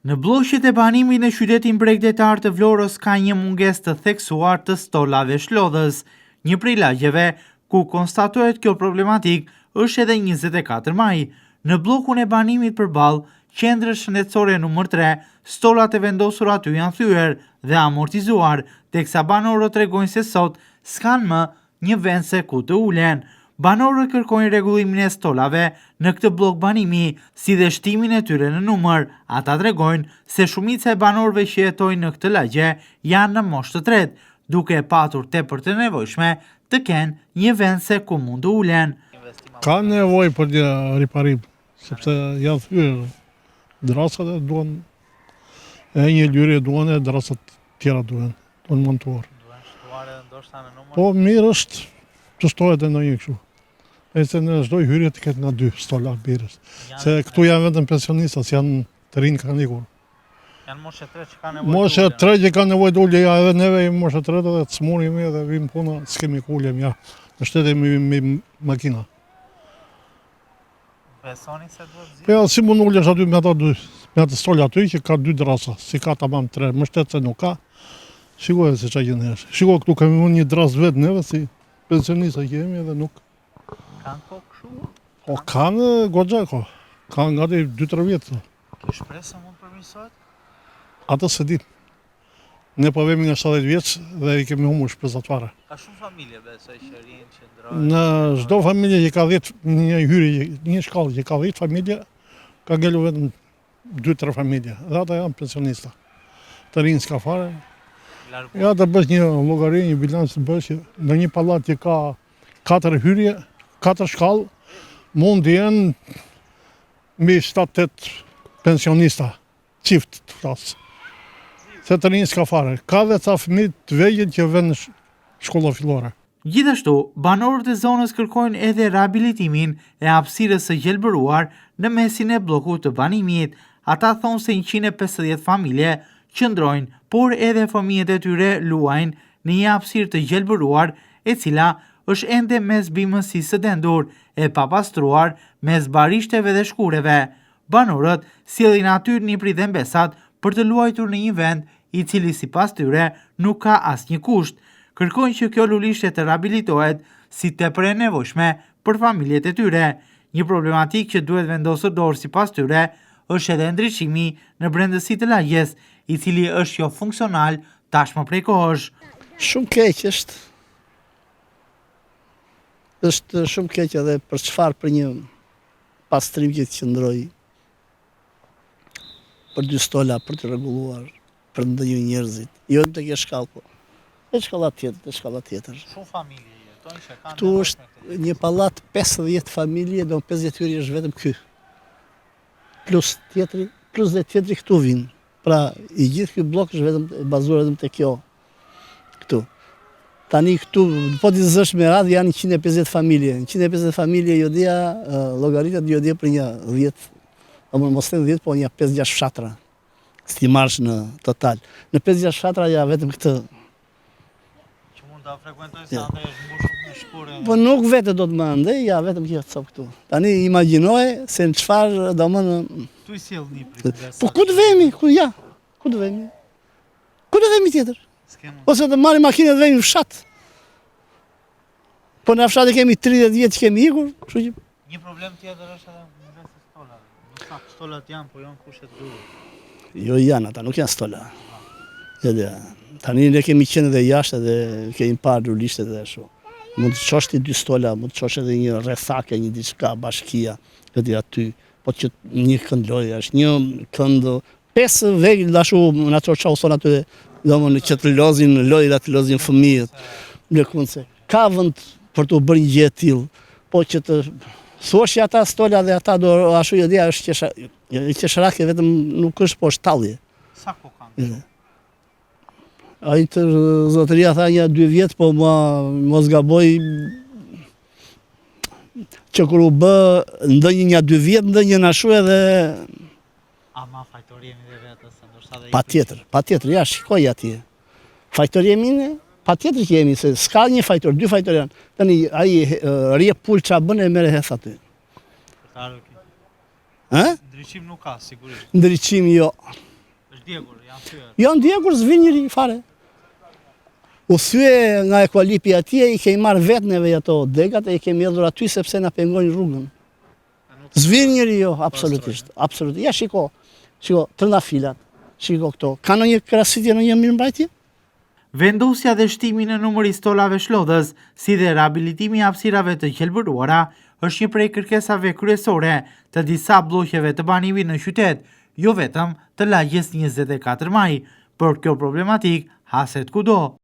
Në bloqet e banimit në qytetin bregdetar të Vlorës ka një mungesë të theksuar të stolave shlodhës. Një prej lagjeve ku konstatohet kjo problematik është edhe 24 maj. Në blokun e banimit përballë qendrës shëndetësore numër 3, stolat e vendosur aty janë thyer dhe amortizuar, teksa banorët tregojnë se sot s'kan më një vend se ku të ulen. Banorët kërkojnë rregullimin e stolave në këtë blok banimi, si dhe shtimin e tyre në numër. Ata tregojnë se shumica e banorëve që jetojnë në këtë lagje janë në moshë të tretë, duke patur tepër të nevojshme të kenë një vend se ku mund të ulen. Ka nevojë për një riparim, sepse janë thyer drasat e duan e një lyri duan e drasat tjera duan montuar. Duan shtuar edhe ndoshta në numër? Po mirë është të shtohet edhe ndonjë kështu. E se në çdo hyrje të ketë nga 2 stola birës. Se këtu janë vetëm pensionistat, janë të rinj kanë ikur. Janë moshë 3 që kanë nevojë. Moshë 3 që kanë nevojë të ulje, ja edhe neve i moshë 3 edhe të smurim edhe vim puna, s'kemi ku ulem ja. Në shtetë me makina. Besoni se duhet zi? Po ja, si mund ulesh aty me atë stola aty që ka 2 drasa, si ka tamam 3, më shtet se nuk ka. Shikoj se çfarë gjë është. Shikoj këtu kemi një dras vetë neve si pensionista kemi edhe nuk. Kanë kokë kështu? O kanë goxha ko. Kanë gati 2-3 vjet. Kjo shpresë mund përmirësohet? Atë se di. Ne po vemi nga 70 vjeç dhe i kemi humbur shpresat fare. Ka shumë familje besoj që rinë që ndrojnë. Në çdo familje që ka 10 një hyrje, një shkallë që ka 10 familje, ka ngelu vetëm 2-3 familje. Dhe ata janë pensionista. Të rinë s'ka fare. Ja të bësh një llogari, një bilanc të bësh në një pallat që ka 4 hyrje, 4 shkallë, mund të jenë mbi 7-8 pensionista, çift të flas. Se të rinj s'ka fare. Ka dhe ca fëmijë të vegjël që vënë në shkolla fillore. Gjithashtu, banorët e zonës kërkojnë edhe rehabilitimin e hapësirës së gjelbëruar në mesin e bllokut të banimit. Ata thonë se 150 familje qëndrojnë, por edhe fëmijët e tyre luajnë në një hapësirë të gjelbëruar, e cila është ende mes bimësisë së dendur, e papastruar mes barishteve dhe shkureve. Banorët sjellin aty një prit dhe mbesat për të luajtur në një vend i cili sipas tyre nuk ka asnjë kusht. Kërkojnë që kjo lulishte të rehabilitohet si tepër e nevojshme për familjet e tyre. Një problematik që duhet vendosur dorë sipas tyre është edhe ndriçimi në brendësi të lagjes, i cili është jo funksional tashmë prej kohësh. Shumë keq është. Është shumë keq edhe për çfarë për një pastrim që të qëndroj për 2 stola për të rregulluar, për të ndënjur njerëzit. Jo të ke shkallë po. Te shkalla tjetër. Shumë familje jetojnë që kanë. Këtu është një pallat 50 familje, do 50 hyrje është vetëm ky. Plus dhe tjetri këtu vinë. Pra i gjithë ky blok është vetëm bazuar vetëm te kjo. Këtu. Tani këtu, po t'i zësh me radhë, janë 150 familje. 150 familje, jo dia, llogaritet jo dia për një 10, mos them 10, po një 5-6 fshatra. Si marrësh në total. Në 5-6 fshatra ja vetëm këtë. Që mund ta frekuentojnë sa ande është mbushur me shkure. Po nuk vetë do të më andej, ja vetëm kjo cop këtu. Tani imagjinoje se në çfarë domon. Tu i sjell një prit. Po ku të vemi? Ku të vemi? Ku të vemi tjetër? Ose të marrim makinë dhe vemi në fshat. Po në fshat e kemi 30 vjet që kemi ikur, kështu që një problem tjetër është edhe mungesë e stolave. Sa stolat janë, po janë kushet duhur. Jo janë, ata nuk janë stola. Tani ne kemi qenë edhe jashtë dhe kemi parë lishtet dhe ashtu. Mund të çosh ti 2 stola, mund të çosh edhe një rrethake, një diçka bashkia, edhe aty, po që një kënd lojë është, një kënd 5 vegël ashtu na çoçau son aty. Domon që të lozin lojë, të lozin fëmijët. Lëkundse. Ka vend për të bërë një gjë e tillë, po që të thuash ata stola dhe ata do ashtu jo dia është qesharake vetëm nuk është po shtallje. Sa ku kanë? Ai të zotëria tha një 2 vjet, po mos gaboj që kur u bë ndonjë një 2 vjet, ndonjë ashtu edhe ama fajtori jemi dhe vetës, ndoshta dhe patjetër, ja shikoj atje. Fajtori jemi ne, patjetër që jemi, se s'ka një fajtor, 2 fajtor janë. Tani ai rje pul ç'a bën e merr hes aty. Ndriçim nuk ka sigurisht. Ndriçim jo. Janë djegur, s'vin njëri fare. U thye nga ekualipi atje, i kemi marrë vetë neve ato degat e i kemi edhur aty sepse na pengojnë rrugën. S'vin njëri jo, absolutisht. Ja shiko, trëndafilat, shiko këto. Ka në një krasitje, në një mirëmbajtje? Vendosja dhe shtimi në numëri stolave shlodhës, si dhe rehabilitimi i hapësirave të gjelbëruara, është një prej kërkesave kryesore të disa bllokeve të banimit në qytet, jo vetëm të lagjes 24 maj, por kjo problematik haset kudo.